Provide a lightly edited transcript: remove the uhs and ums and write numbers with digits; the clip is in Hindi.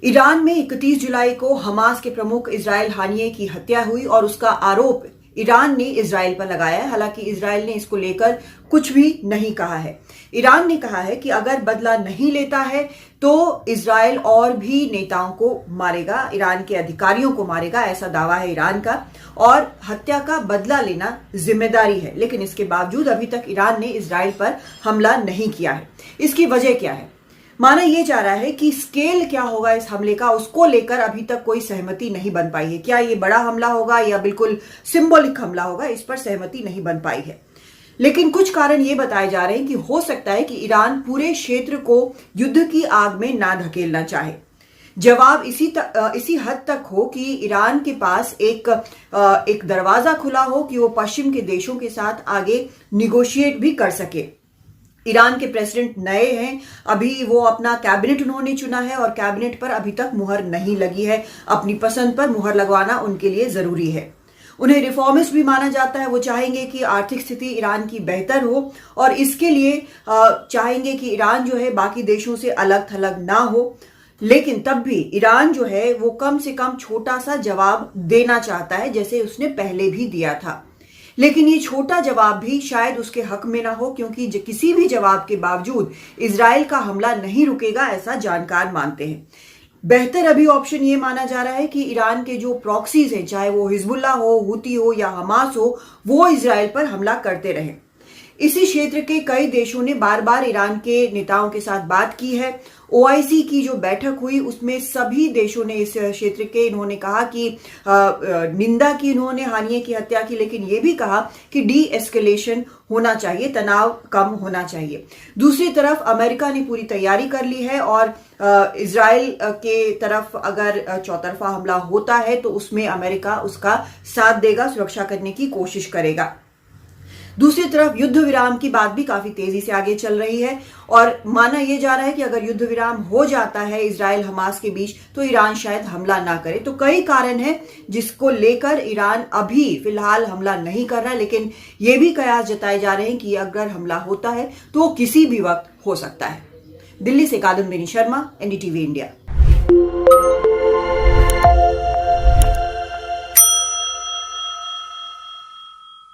ईरान में 31 जुलाई को हमास के प्रमुख इस्राइल हानिये की हत्या हुई और उसका आरोप ईरान ने इस्राइल पर लगाया है। हालांकि इस्राइल ने इसको लेकर कुछ भी नहीं कहा है। ईरान ने कहा है कि अगर बदला नहीं लेता है तो इस्राइल और भी नेताओं को मारेगा, ईरान के अधिकारियों को मारेगा, ऐसा दावा है ईरान का, और हत्या का बदला लेना जिम्मेदारी है। लेकिन इसके बावजूद अभी तक ईरान ने इस्राइल पर हमला नहीं किया है। इसकी वजह क्या है? माना यह जा रहा है कि स्केल क्या होगा इस हमले का, उसको लेकर अभी तक कोई सहमति नहीं बन पाई है। क्या ये बड़ा हमला होगा या बिल्कुल सिंबॉलिक हमला होगा, इस पर सहमति नहीं बन पाई है। लेकिन कुछ कारण ये बताए जा रहे हैं कि हो सकता है कि ईरान पूरे क्षेत्र को युद्ध की आग में ना धकेलना चाहे। जवाब इसी हद तक हो कि ईरान के पास एक दरवाजा खुला हो कि वो पश्चिम के देशों के साथ आगे निगोशिएट भी कर सके। ईरान के प्रेसिडेंट नए हैं, अभी वो अपना कैबिनेट उन्होंने चुना है और कैबिनेट पर अभी तक मुहर नहीं लगी है। अपनी पसंद पर मुहर लगवाना उनके लिए जरूरी है। उन्हें रिफॉर्मिस्ट भी माना जाता है। वो चाहेंगे कि आर्थिक स्थिति ईरान की बेहतर हो और इसके लिए चाहेंगे कि ईरान जो है बाकी देशों से अलग थलग ना हो। लेकिन तब भी ईरान जो है वो कम से कम छोटा सा जवाब देना चाहता है, जैसे उसने पहले भी दिया था। लेकिन ये छोटा जवाब भी शायद उसके हक में ना हो, क्योंकि किसी भी जवाब के बावजूद इजराइल का हमला नहीं रुकेगा, ऐसा जानकार मानते हैं। बेहतर अभी ऑप्शन ये माना जा रहा है कि ईरान के जो प्रॉक्सीज हैं, चाहे वो हिजबुल्लाह हो, हुती हो या हमास हो, वो इजराइल पर हमला करते रहें। इसी क्षेत्र के कई देशों ने बार बार ईरान के नेताओं के साथ बात की है। ओआईसी की जो बैठक हुई उसमें सभी देशों ने इस क्षेत्र के, इन्होंने कहा कि निंदा की इन्होंने हानिये की हत्या की, लेकिन ये भी कहा कि डी एस्केलेशन होना चाहिए, तनाव कम होना चाहिए। दूसरी तरफ अमेरिका ने पूरी तैयारी कर ली है और इजराइल के तरफ अगर चौतरफा हमला होता है तो उसमें अमेरिका उसका साथ देगा, सुरक्षा करने की कोशिश करेगा। दूसरी तरफ युद्ध विराम की बात भी काफी तेजी से आगे चल रही है और माना यह जा रहा है कि अगर युद्ध विराम हो जाता है इजराइल हमास के बीच तो ईरान शायद हमला ना करे। तो कई कारण हैं जिसको लेकर ईरान अभी फिलहाल हमला नहीं कर रहा, लेकिन यह भी कयास जताए जा रहे हैं कि अगर हमला होता है तो वो किसी भी वक्त हो सकता है। दिल्ली से कादम्बिनी शर्मा, एनडीटीवी इंडिया।